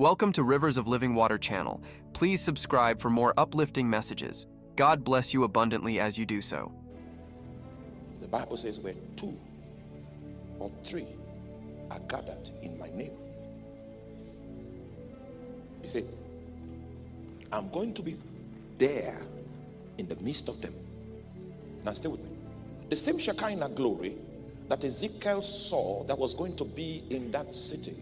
Welcome to Rivers of Living Water channel. Please subscribe for more uplifting messages. God bless you abundantly as you do so. The Bible says where 2 or 3 are gathered in my name. He said, I'm going to be there in the midst of them. Now stay with me. The same Shekinah glory that Ezekiel saw that was going to be in that city,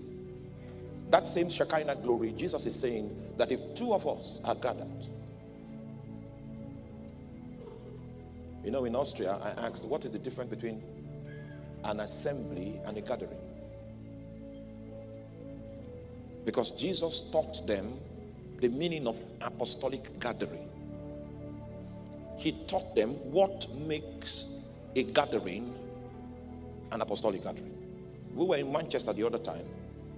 that same Shekinah glory, Jesus is saying that if 2 of us are gathered. You know, in Austria, I asked, what is the difference between an assembly and a gathering? Because Jesus taught them the meaning of apostolic gathering. He taught them what makes a gathering an apostolic gathering. We were in Manchester the other time.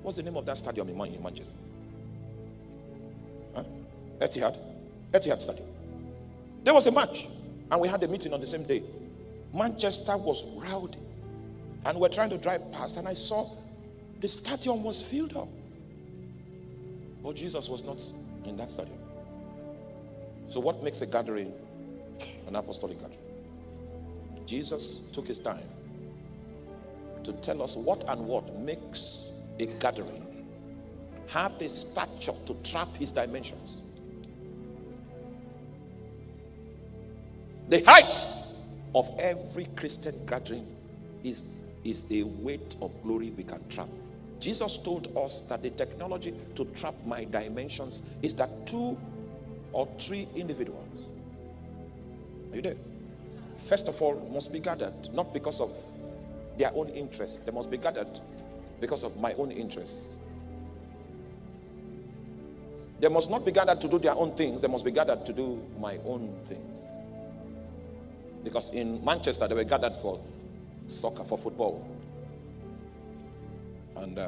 What's the name of that stadium in Manchester? Huh? Etihad Stadium. There was a match, and we had a meeting on the same day. Manchester was rowdy, and we're trying to drive past, and I saw the stadium was filled up. But Jesus was not in that stadium. So what makes a gathering an apostolic gathering? Jesus took his time to tell us what makes a gathering have the stature to trap his dimensions. The height of every Christian gathering is the weight of glory we can trap. Jesus told us that the technology to trap my dimensions is that 2 or 3 individuals. Are you there? First of all, must be gathered, not because of their own interests. They must be gathered because of my own interests. They must not be gathered to do their own things. They must be gathered to do my own things. Because in Manchester, they were gathered for soccer, for football. And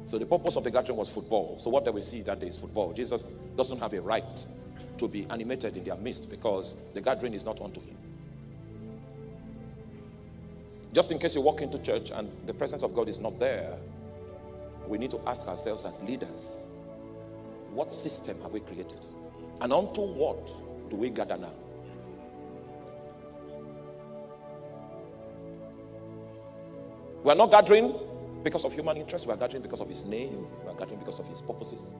so the purpose of the gathering was football. So what they will see that day is football. Jesus doesn't have a right to be animated in their midst because the gathering is not unto him. Just in case you walk into church and the presence of God is not there, we need to ask ourselves as leaders, what system have we created? And unto what do we gather now? We are not gathering because of human interest. We are gathering because of his name. We are gathering because of his purposes.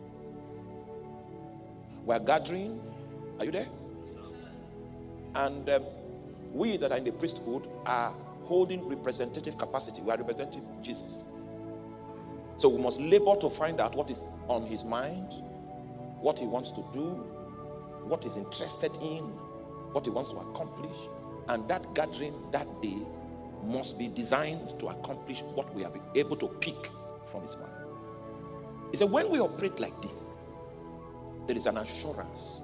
We are gathering. Are you there? And we that are in the priesthood are holding representative capacity. We are representing Jesus. So we must labor to find out what is on his mind, what he wants to do, what he's interested in, what he wants to accomplish. And that gathering that day must be designed to accomplish what we are able to pick from his mind. He said, when we operate like this, there is an assurance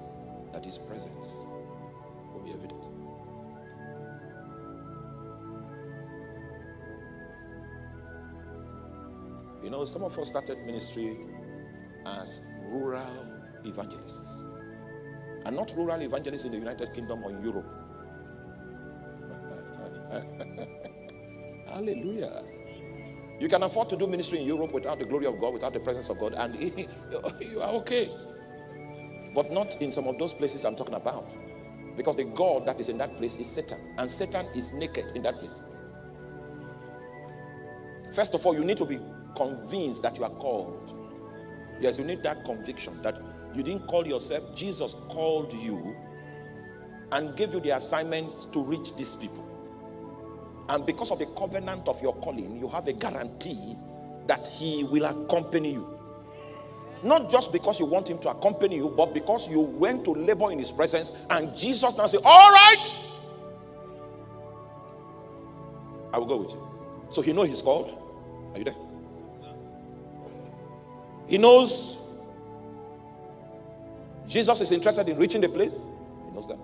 that his presence will be evident. You know, some of us started ministry as rural evangelists. And not rural evangelists in the United Kingdom or in Europe. Hallelujah. You can afford to do ministry in Europe without the glory of God, without the presence of God, and you are okay. But not in some of those places I'm talking about. Because the God that is in that place is Satan. And Satan is naked in that place. First of all, you need to be convinced that you are called. Yes, you need that conviction that you didn't call yourself. Jesus called you and gave you the assignment to reach these people. And because of the covenant of your calling, you have a guarantee that he will accompany you. Not just because you want him to accompany you, but because you went to labor in his presence, and Jesus now said, all right, I will go with you. So he knows he's called. Are you there? He knows Jesus is interested in reaching the place. He knows that.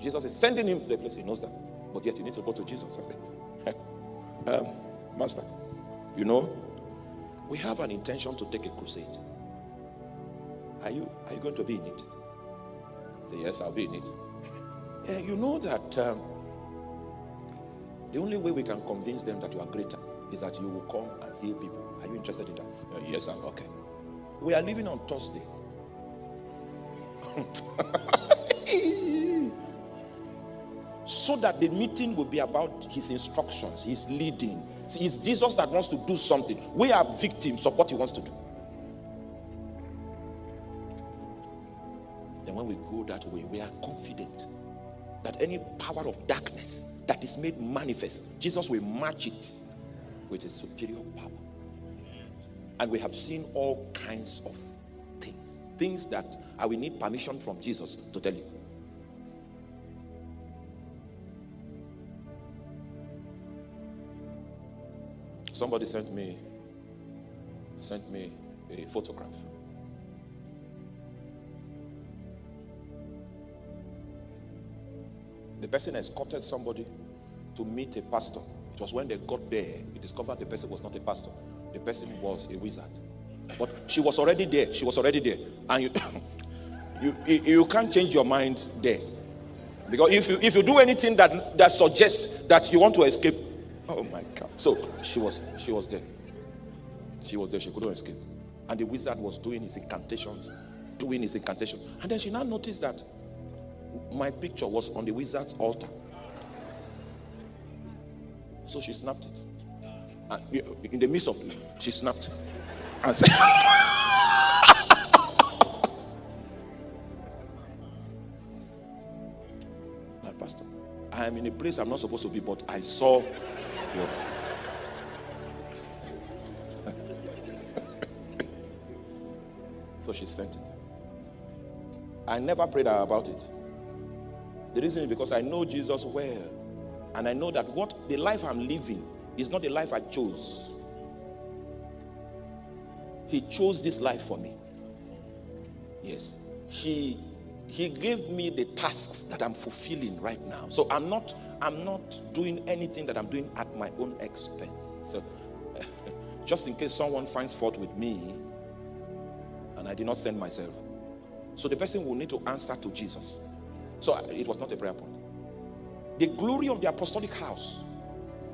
Jesus is sending him to the place. He knows that. But yet you need to go to Jesus and say, hey, Master, you know, we have an intention to take a crusade. Are you going to be in it? Say, yes, I'll be in it. You know that the only way we can convince them that you are greater is that you will come and heal people. Are you interested in that? Yes, I'm okay. We are leaving on Thursday. So that the meeting will be about his instructions, his leading. See, it's Jesus that wants to do something. We are victims of what he wants to do. Then when we go that way, we are confident that any power of darkness that is made manifest, Jesus will match it with a superior power. And we have seen all kinds of things that I will need permission from Jesus to tell you. Somebody sent me a photograph. The person escorted somebody to meet a pastor. It was when they got there, he discovered the person was not a pastor. The person was a wizard. But she was already there. She was already there. And you can't change your mind there. Because if you do anything that suggests that you want to escape, oh my God. So she was there. She was there. She couldn't escape. And the wizard was doing his incantations. And then she now noticed that my picture was on the wizard's altar. So she snapped it. And in the midst of it, she snapped and said, "My pastor, I am in a place I'm not supposed to be, but I saw you." So she sent it. I never prayed her about it. The reason is because I know Jesus well. And I know that the life I'm living is not the life I chose. He chose this life for me. Yes. He gave me the tasks that I'm fulfilling right now. So I'm not doing anything that I'm doing at my own expense. So just in case someone finds fault with me and I did not send myself. So the person will need to answer to Jesus. So it was not a prayer point. The glory of the apostolic house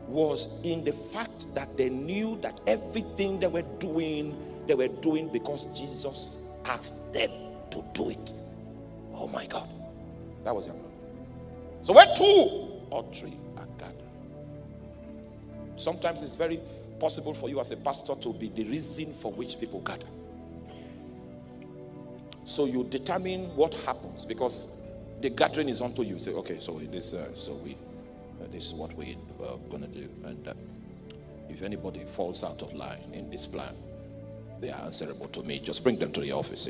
was in the fact that they knew that everything they were doing because Jesus asked them to do it. Oh my God. That was their plan. So where 2 or 3 are gathered. Sometimes it's very possible for you as a pastor to be the reason for which people gather. So you determine what happens because the gathering is unto you. You say, okay, so this is what we're going to do. And if anybody falls out of line in this plan, they are answerable to me. Just bring them to the office,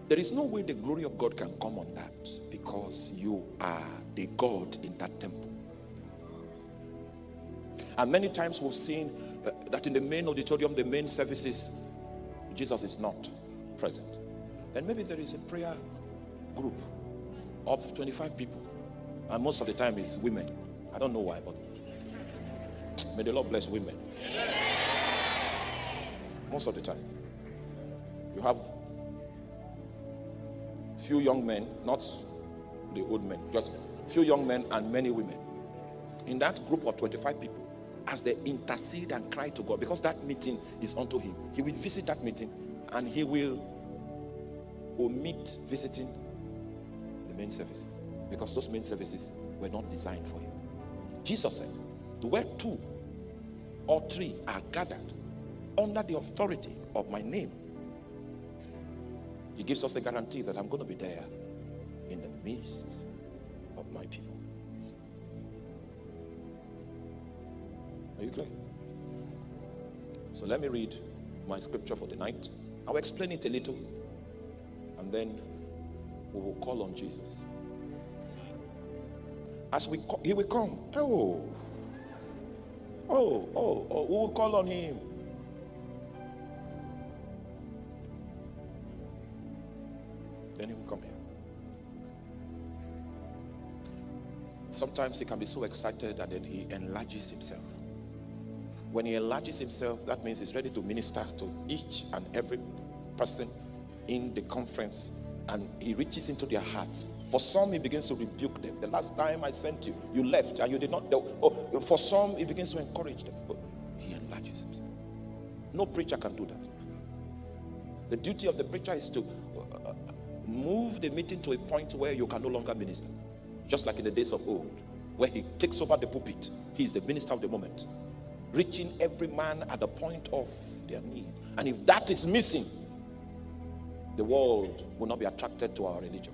There is no way the glory of God can come on that because you are the God in that temple. And many times we've seen that in the main auditorium, the main services, Jesus is not present. Then maybe there is a prayer group of 25 people. And most of the time it's women. I don't know why, but may the Lord bless women. Most of the time. You have few young men, not the old men, just few young men and many women. In that group of 25 people, as they intercede and cry to God, because that meeting is unto him, he will visit that meeting and he will omit visiting the main service because those main services were not designed for him. Jesus said, where 2 or 3 are gathered under the authority of my name, he gives us a guarantee that I'm going to be there in the midst of my people. Are you clear? So let me read my scripture for the night. I'll explain it a little and then we will call on Jesus. As he will come. We will call on him. Then he will come here. Sometimes he can be so excited and then he enlarges himself. When he enlarges himself, that means he's ready to minister to each and every person in the conference, and he reaches into their hearts. For some, he begins to rebuke them. The last time I sent you, you left and you did not. For some, he begins to encourage them. He Jesus. No preacher can do that. The duty of the preacher is to move the meeting to a point where you can no longer minister. Just like in the days of old, where he takes over the pulpit. He is the minister of the moment, reaching every man at the point of their need. And if that is missing, the world will not be attracted to our religion.